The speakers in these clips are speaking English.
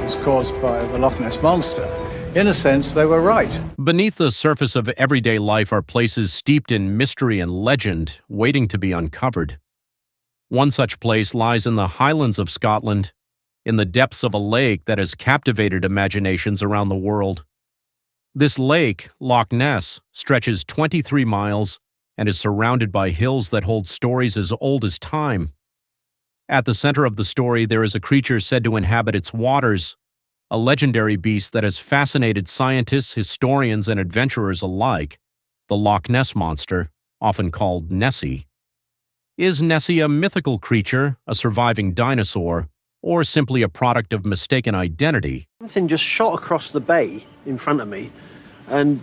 was caused by the Loch Ness Monster, in a sense, they were right. Beneath the surface of everyday life are places steeped in mystery and legend, waiting to be uncovered. One such place lies in the Highlands of Scotland, in the depths of a lake that has captivated imaginations around the world. This lake, Loch Ness, stretches 23 miles and is surrounded by hills that hold stories as old as time. At the center of the story, there is a creature said to inhabit its waters, a legendary beast that has fascinated scientists, historians, and adventurers alike, the Loch Ness Monster, often called Nessie. Is Nessie a mythical creature, a surviving dinosaur, or simply a product of mistaken identity? Something just shot across the bay in front of me, and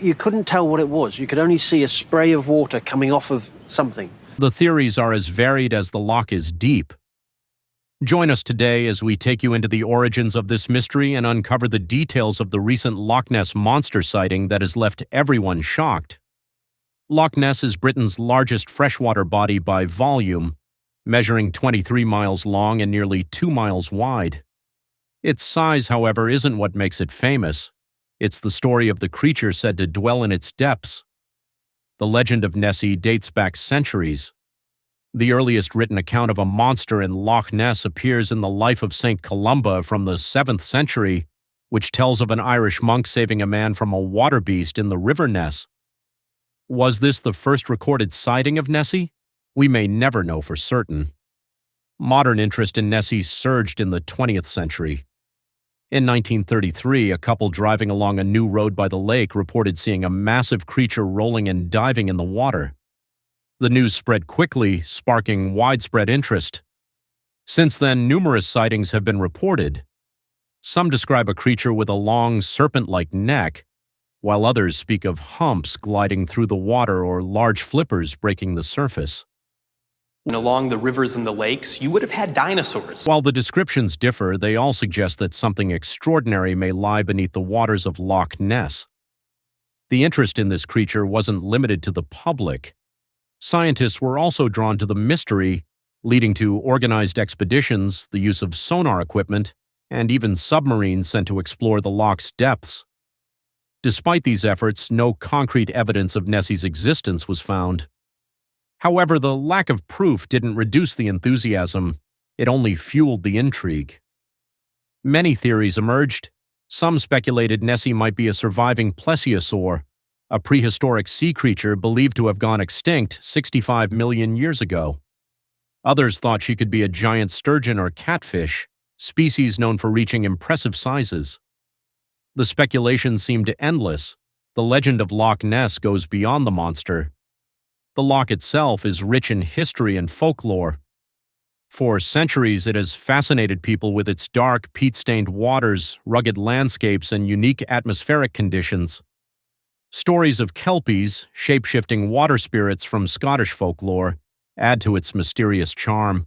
you couldn't tell what it was. You could only see a spray of water coming off of something. The theories are as varied as the loch is deep. Join us today as we take you into the origins of this mystery and uncover the details of the recent Loch Ness Monster sighting that has left everyone shocked. Loch Ness is Britain's largest freshwater body by volume, measuring 23 miles long and nearly 2 miles wide. Its size, however, isn't what makes it famous. It's the story of the creature said to dwell in its depths. The legend of Nessie dates back centuries. The earliest written account of a monster in Loch Ness appears in the Life of St. Columba from the 7th century, which tells of an Irish monk saving a man from a water beast in the River Ness. Was this the first recorded sighting of Nessie? We may never know for certain. Modern interest in Nessie surged in the 20th century. In 1933, a couple driving along a new road by the lake reported seeing a massive creature rolling and diving in the water. The news spread quickly, sparking widespread interest. Since then, numerous sightings have been reported. Some describe a creature with a long, serpent-like neck, while others speak of humps gliding through the water or large flippers breaking the surface. And along the rivers and the lakes, you would have had dinosaurs. While the descriptions differ, they all suggest that something extraordinary may lie beneath the waters of Loch Ness. The interest in this creature wasn't limited to the public. Scientists were also drawn to the mystery, leading to organized expeditions, the use of sonar equipment, and even submarines sent to explore the loch's depths. Despite these efforts, no concrete evidence of Nessie's existence was found. However, the lack of proof didn't reduce the enthusiasm, it only fueled the intrigue. Many theories emerged. Some speculated Nessie might be a surviving plesiosaur, a prehistoric sea creature believed to have gone extinct 65 million years ago. Others thought she could be a giant sturgeon or catfish, species known for reaching impressive sizes. The speculation seemed endless. The legend of Loch Ness goes beyond the monster. The loch itself is rich in history and folklore. For centuries, it has fascinated people with its dark, peat-stained waters, rugged landscapes, and unique atmospheric conditions. Stories of kelpies, shape-shifting water spirits from Scottish folklore, add to its mysterious charm.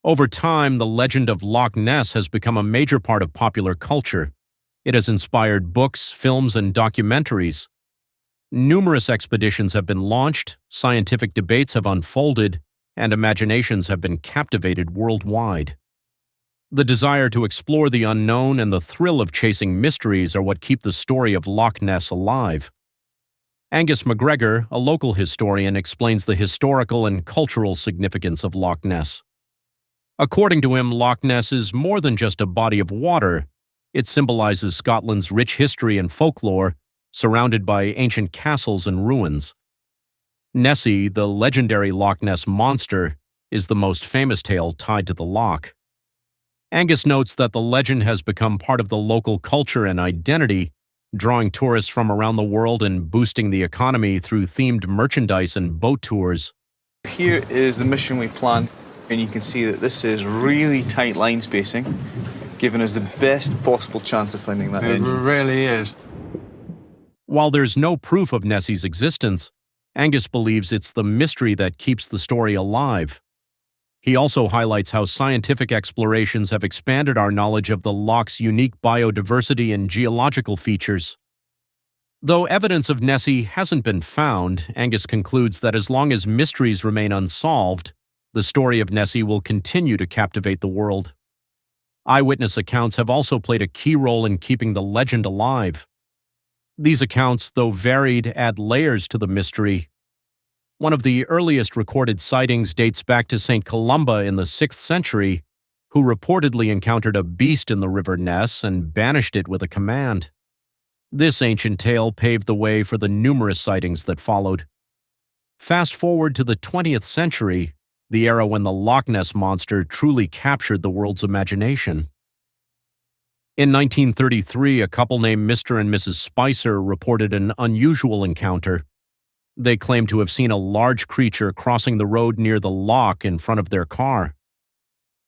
Over time, the legend of Loch Ness has become a major part of popular culture. It has inspired books, films, and documentaries. Numerous expeditions have been launched, scientific debates have unfolded, and imaginations have been captivated worldwide. The desire to explore the unknown and the thrill of chasing mysteries are what keep the story of Loch Ness alive. Angus McGregor, a local historian, explains the historical and cultural significance of Loch Ness. According to him, Loch Ness is more than just a body of water. It symbolizes Scotland's rich history and folklore, surrounded by ancient castles and ruins. Nessie, the legendary Loch Ness monster, is the most famous tale tied to the loch. Angus notes that the legend has become part of the local culture and identity, drawing tourists from around the world and boosting the economy through themed merchandise and boat tours. Here is the mission we planned, and you can see that this is really tight line spacing, giving us the best possible chance of finding that engine. It really is. While there's no proof of Nessie's existence, Angus believes it's the mystery that keeps the story alive. He also highlights how scientific explorations have expanded our knowledge of the loch's unique biodiversity and geological features. Though evidence of Nessie hasn't been found, Angus concludes that as long as mysteries remain unsolved, the story of Nessie will continue to captivate the world. Eyewitness accounts have also played a key role in keeping the legend alive. These accounts, though varied, add layers to the mystery. One of the earliest recorded sightings dates back to St. Columba in the 6th century, who reportedly encountered a beast in the River Ness and banished it with a command. This ancient tale paved the way for the numerous sightings that followed. Fast forward to the 20th century, the era when the Loch Ness monster truly captured the world's imagination. In 1933, a couple named Mr. and Mrs. Spicer reported an unusual encounter. They claimed to have seen a large creature crossing the road near the loch in front of their car.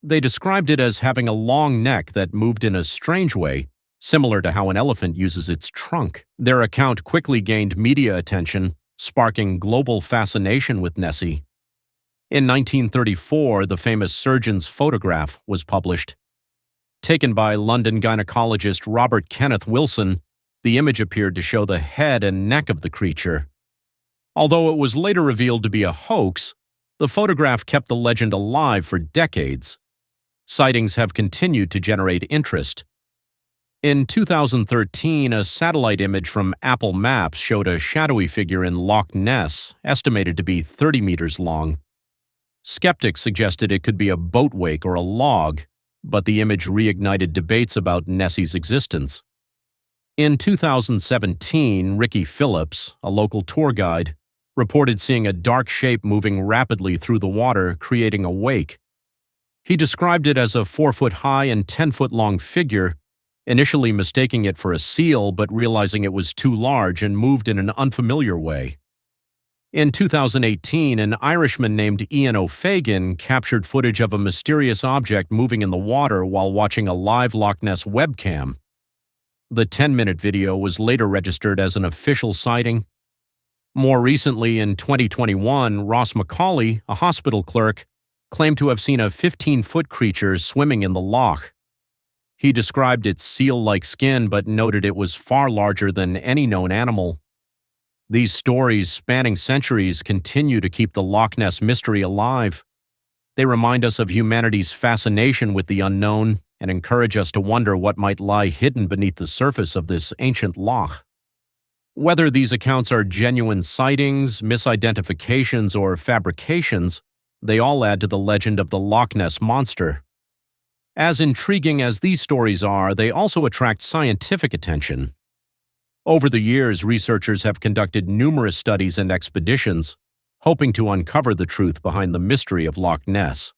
They described it as having a long neck that moved in a strange way, similar to how an elephant uses its trunk. Their account quickly gained media attention, sparking global fascination with Nessie. In 1934, the famous surgeon's photograph was published. Taken by London gynecologist Robert Kenneth Wilson, the image appeared to show the head and neck of the creature. Although it was later revealed to be a hoax, the photograph kept the legend alive for decades. Sightings have continued to generate interest. In 2013, a satellite image from Apple Maps showed a shadowy figure in Loch Ness, estimated to be 30 meters long. Skeptics suggested it could be a boat wake or a log, but the image reignited debates about Nessie's existence. In 2017, Ricky Phillips, a local tour guide, reported seeing a dark shape moving rapidly through the water, creating a wake. He described it as a 4-foot-high and 10-foot-long figure, initially mistaking it for a seal but realizing it was too large and moved in an unfamiliar way. In 2018, an Irishman named Ian O'Fagan captured footage of a mysterious object moving in the water while watching a live Loch Ness webcam. The 10-minute video was later registered as an official sighting. More recently, in 2021, Ross McCauley, a hospital clerk, claimed to have seen a 15-foot creature swimming in the loch. He described its seal-like skin but noted it was far larger than any known animal. These stories, spanning centuries, continue to keep the Loch Ness mystery alive. They remind us of humanity's fascination with the unknown and encourage us to wonder what might lie hidden beneath the surface of this ancient loch. Whether these accounts are genuine sightings, misidentifications, or fabrications, they all add to the legend of the Loch Ness monster. As intriguing as these stories are, they also attract scientific attention. Over the years, researchers have conducted numerous studies and expeditions, hoping to uncover the truth behind the mystery of Loch Ness.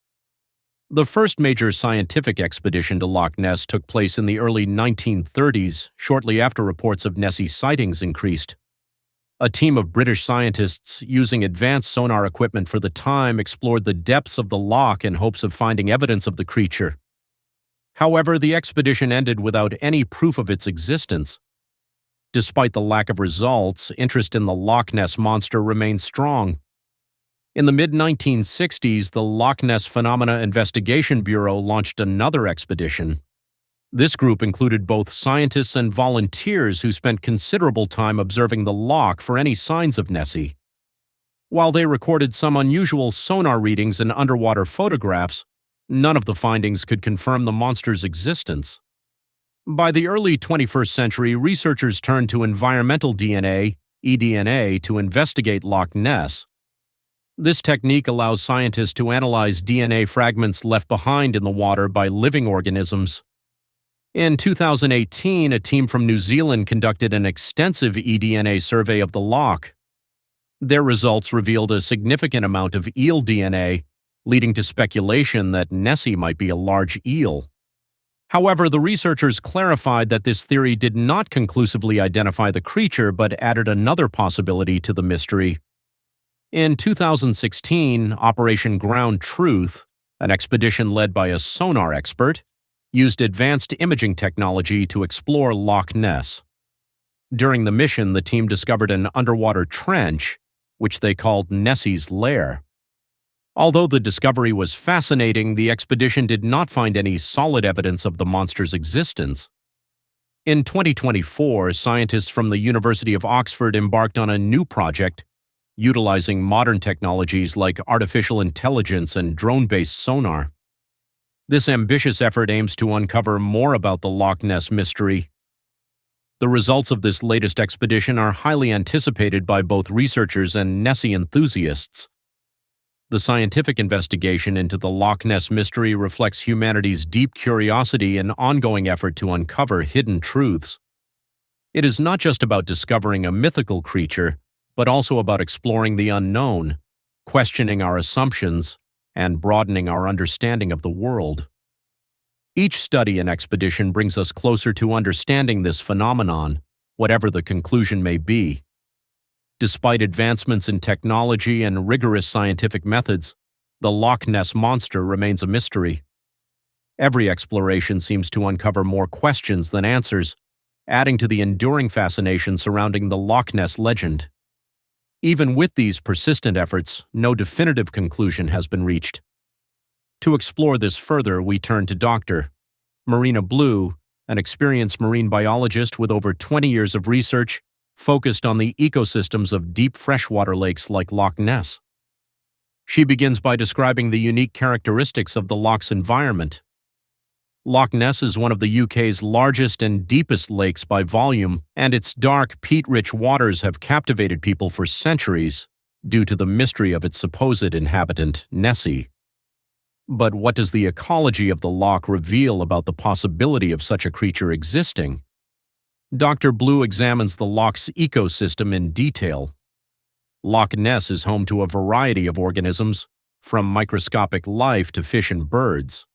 The first major scientific expedition to Loch Ness took place in the early 1930s, shortly after reports of Nessie sightings increased. A team of British scientists, using advanced sonar equipment for the time, explored the depths of the loch in hopes of finding evidence of the creature. However, the expedition ended without any proof of its existence. Despite the lack of results, interest in the Loch Ness monster remained strong. In the mid-1960s, the Loch Ness Phenomena Investigation Bureau launched another expedition. This group included both scientists and volunteers who spent considerable time observing the loch for any signs of Nessie. While they recorded some unusual sonar readings and underwater photographs, none of the findings could confirm the monster's existence. By the early 21st century, researchers turned to environmental DNA, eDNA, to investigate Loch Ness. This technique allows scientists to analyze DNA fragments left behind in the water by living organisms. In 2018, a team from New Zealand conducted an extensive eDNA survey of the loch. Their results revealed a significant amount of eel DNA, leading to speculation that Nessie might be a large eel. However, the researchers clarified that this theory did not conclusively identify the creature but added another possibility to the mystery. In 2016, Operation Ground Truth, an expedition led by a sonar expert, used advanced imaging technology to explore Loch Ness. During the mission, the team discovered an underwater trench, which they called Nessie's lair. Although the discovery was fascinating, the expedition did not find any solid evidence of the monster's existence. In 2024, scientists from the University of Oxford embarked on a new project, utilizing modern technologies like artificial intelligence and drone-based sonar. This ambitious effort aims to uncover more about the Loch Ness mystery. The results of this latest expedition are highly anticipated by both researchers and Nessie enthusiasts. The scientific investigation into the Loch Ness mystery reflects humanity's deep curiosity and ongoing effort to uncover hidden truths. It is not just about discovering a mythical creature, but also about exploring the unknown, questioning our assumptions, and broadening our understanding of the world. Each study and expedition brings us closer to understanding this phenomenon, whatever the conclusion may be. Despite advancements in technology and rigorous scientific methods, the Loch Ness monster remains a mystery. Every exploration seems to uncover more questions than answers, adding to the enduring fascination surrounding the Loch Ness legend. Even with these persistent efforts, no definitive conclusion has been reached. To explore this further, we turn to Dr. Marina Blue, an experienced marine biologist with over 20 years of research focused on the ecosystems of deep freshwater lakes like Loch Ness. She begins by describing the unique characteristics of the loch's environment. Loch Ness is one of the UK's largest and deepest lakes by volume, and its dark, peat-rich waters have captivated people for centuries due to the mystery of its supposed inhabitant, Nessie. But what does the ecology of the loch reveal about the possibility of such a creature existing? Dr. Blue examines the loch's ecosystem in detail. Loch Ness is home to a variety of organisms, from microscopic life to fish and birds.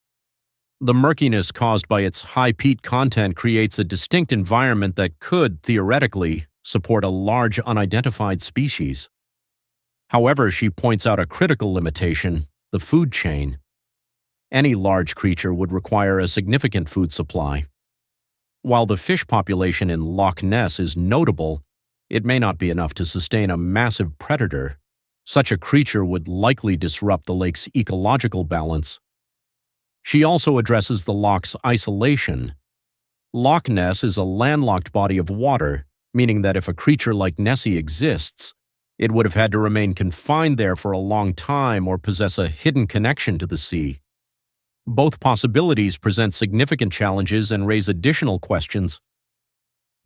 The murkiness caused by its high peat content creates a distinct environment that could, theoretically, support a large unidentified species. However, she points out a critical limitation: the food chain. Any large creature would require a significant food supply. While the fish population in Loch Ness is notable, it may not be enough to sustain a massive predator. Such a creature would likely disrupt the lake's ecological balance. She also addresses the loch's isolation. Loch Ness is a landlocked body of water, meaning that if a creature like Nessie exists, it would have had to remain confined there for a long time or possess a hidden connection to the sea. Both possibilities present significant challenges and raise additional questions.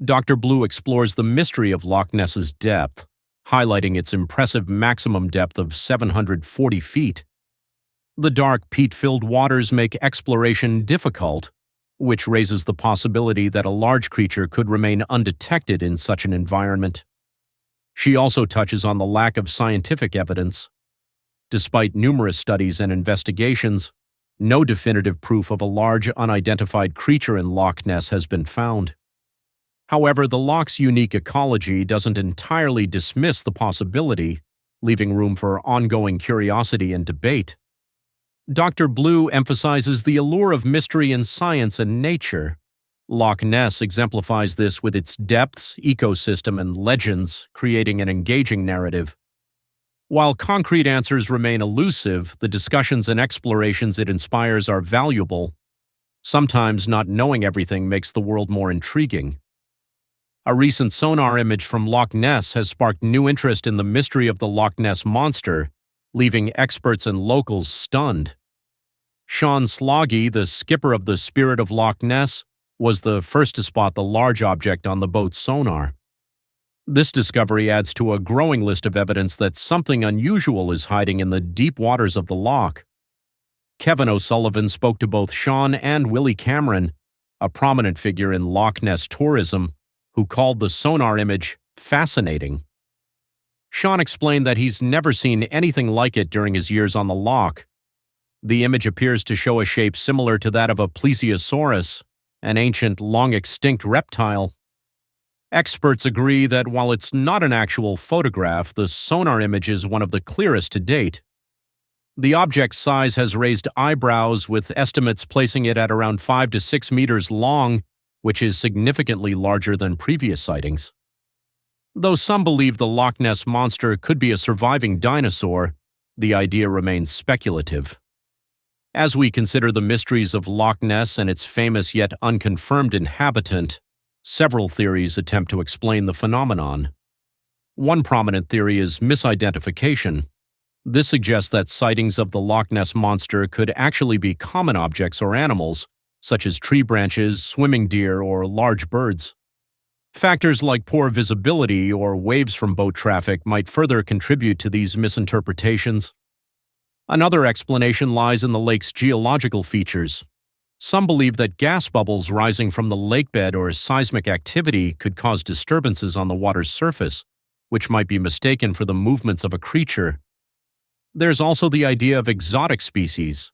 Dr. Blue explores the mystery of Loch Ness's depth, highlighting its impressive maximum depth of 740 feet. The dark, peat-filled waters make exploration difficult, which raises the possibility that a large creature could remain undetected in such an environment. She also touches on the lack of scientific evidence. Despite numerous studies and investigations, no definitive proof of a large unidentified creature in Loch Ness has been found. However, the loch's unique ecology doesn't entirely dismiss the possibility, leaving room for ongoing curiosity and debate. Dr. Blue emphasizes the allure of mystery in science and nature. Loch Ness exemplifies this with its depths, ecosystem, and legends, creating an engaging narrative. While concrete answers remain elusive, the discussions and explorations it inspires are valuable. Sometimes not knowing everything makes the world more intriguing. A recent sonar image from Loch Ness has sparked new interest in the mystery of the Loch Ness monster, leaving experts and locals stunned. Sean Sloggy, the skipper of the Spirit of Loch Ness, was the first to spot the large object on the boat's sonar. This discovery adds to a growing list of evidence that something unusual is hiding in the deep waters of the loch. Kevin O'Sullivan spoke to both Sean and Willie Cameron, a prominent figure in Loch Ness tourism, who called the sonar image fascinating. Sean explained that he's never seen anything like it during his years on the loch. The image appears to show a shape similar to that of a plesiosaurus, an ancient, long-extinct reptile. Experts agree that while it's not an actual photograph, the sonar image is one of the clearest to date. The object's size has raised eyebrows, with estimates placing it at around 5 to 6 meters long, which is significantly larger than previous sightings. Though some believe the Loch Ness monster could be a surviving dinosaur, the idea remains speculative. As we consider the mysteries of Loch Ness and its famous yet unconfirmed inhabitant, several theories attempt to explain the phenomenon. One prominent theory is misidentification. This suggests that sightings of the Loch Ness Monster could actually be common objects or animals, such as tree branches, swimming deer, or large birds. Factors like poor visibility or waves from boat traffic might further contribute to these misinterpretations. Another explanation lies in the lake's geological features. Some believe that gas bubbles rising from the lakebed or seismic activity could cause disturbances on the water's surface, which might be mistaken for the movements of a creature. There's also the idea of exotic species.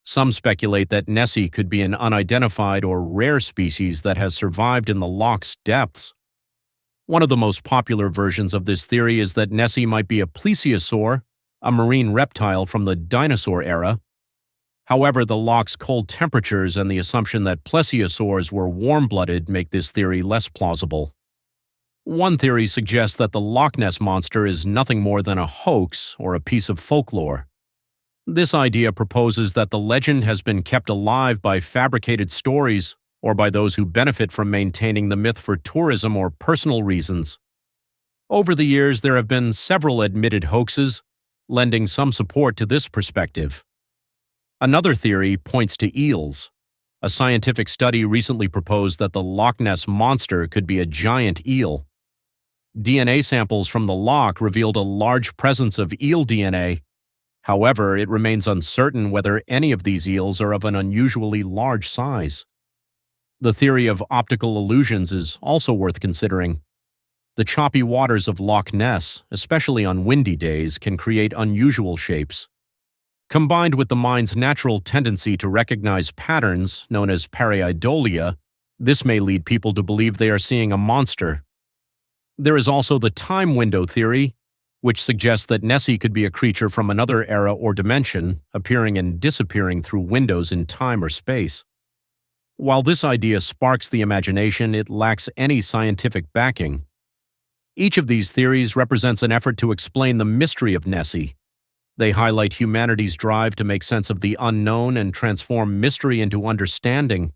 Some speculate that Nessie could be an unidentified or rare species that has survived in the loch's depths. One of the most popular versions of this theory is that Nessie might be a plesiosaur, a marine reptile from the dinosaur era. However, the loch's cold temperatures and the assumption that plesiosaurs were warm-blooded make this theory less plausible. One theory suggests that the Loch Ness Monster is nothing more than a hoax or a piece of folklore. This idea proposes that the legend has been kept alive by fabricated stories or by those who benefit from maintaining the myth for tourism or personal reasons. Over the years, there have been several admitted hoaxes, lending some support to this perspective. Another theory points to eels. A scientific study recently proposed that the Loch Ness Monster could be a giant eel. DNA samples from the loch revealed a large presence of eel DNA. However, it remains uncertain whether any of these eels are of an unusually large size. The theory of optical illusions is also worth considering. The choppy waters of Loch Ness, especially on windy days, can create unusual shapes. Combined with the mind's natural tendency to recognize patterns, known as pareidolia, this may lead people to believe they are seeing a monster. There is also the time window theory, which suggests that Nessie could be a creature from another era or dimension, appearing and disappearing through windows in time or space. While this idea sparks the imagination, it lacks any scientific backing. Each of these theories represents an effort to explain the mystery of Nessie. They highlight humanity's drive to make sense of the unknown and transform mystery into understanding.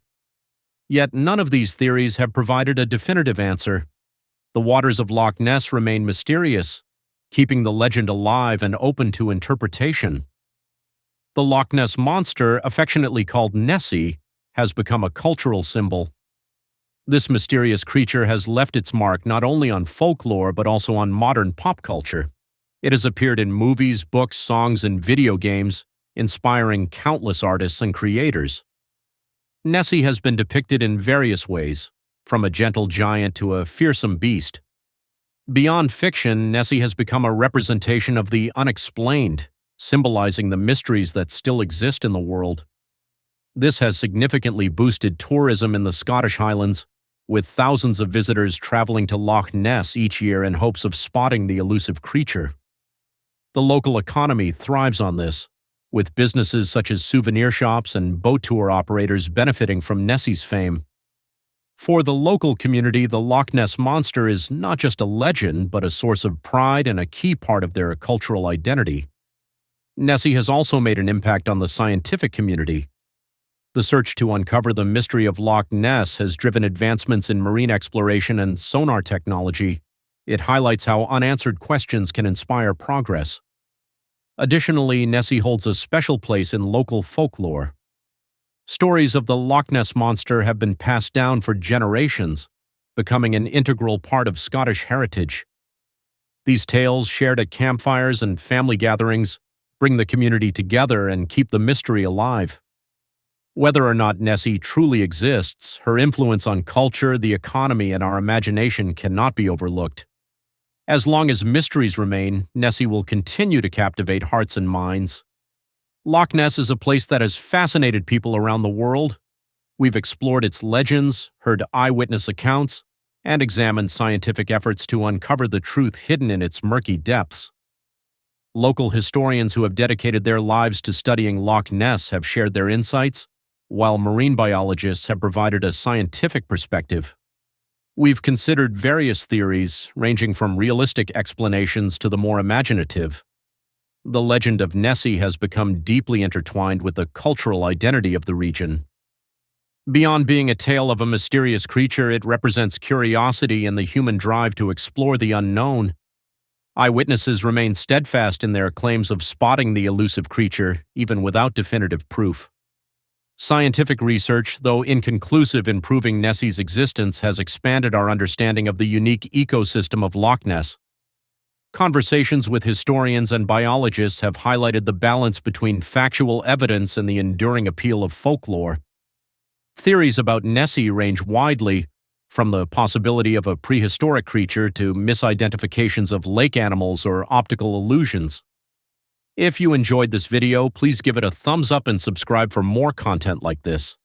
Yet none of these theories have provided a definitive answer. The waters of Loch Ness remain mysterious, keeping the legend alive and open to interpretation. The Loch Ness Monster, affectionately called Nessie, has become a cultural symbol. This mysterious creature has left its mark not only on folklore but also on modern pop culture. It has appeared in movies, books, songs, and video games, inspiring countless artists and creators. Nessie has been depicted in various ways, from a gentle giant to a fearsome beast. Beyond fiction, Nessie has become a representation of the unexplained, symbolizing the mysteries that still exist in the world. This has significantly boosted tourism in the Scottish Highlands, with thousands of visitors traveling to Loch Ness each year in hopes of spotting the elusive creature. The local economy thrives on this, with businesses such as souvenir shops and boat tour operators benefiting from Nessie's fame. For the local community, the Loch Ness Monster is not just a legend, but a source of pride and a key part of their cultural identity. Nessie has also made an impact on the scientific community. The search to uncover the mystery of Loch Ness has driven advancements in marine exploration and sonar technology. It highlights how unanswered questions can inspire progress. Additionally, Nessie holds a special place in local folklore. Stories of the Loch Ness Monster have been passed down for generations, becoming an integral part of Scottish heritage. These tales, shared at campfires and family gatherings, bring the community together and keep the mystery alive. Whether or not Nessie truly exists, her influence on culture, the economy, and our imagination cannot be overlooked. As long as mysteries remain, Nessie will continue to captivate hearts and minds. Loch Ness is a place that has fascinated people around the world. We've explored its legends, heard eyewitness accounts, and examined scientific efforts to uncover the truth hidden in its murky depths. Local historians who have dedicated their lives to studying Loch Ness have shared their insights, while marine biologists have provided a scientific perspective. We've considered various theories, ranging from realistic explanations to the more imaginative. The legend of Nessie has become deeply intertwined with the cultural identity of the region. Beyond being a tale of a mysterious creature, it represents curiosity and the human drive to explore the unknown. Eyewitnesses remain steadfast in their claims of spotting the elusive creature, even without definitive proof. Scientific research, though inconclusive in proving Nessie's existence, has expanded our understanding of the unique ecosystem of Loch Ness. Conversations with historians and biologists have highlighted the balance between factual evidence and the enduring appeal of folklore. Theories about Nessie range widely, from the possibility of a prehistoric creature to misidentifications of lake animals or optical illusions. If you enjoyed this video, please give it a thumbs up and subscribe for more content like this.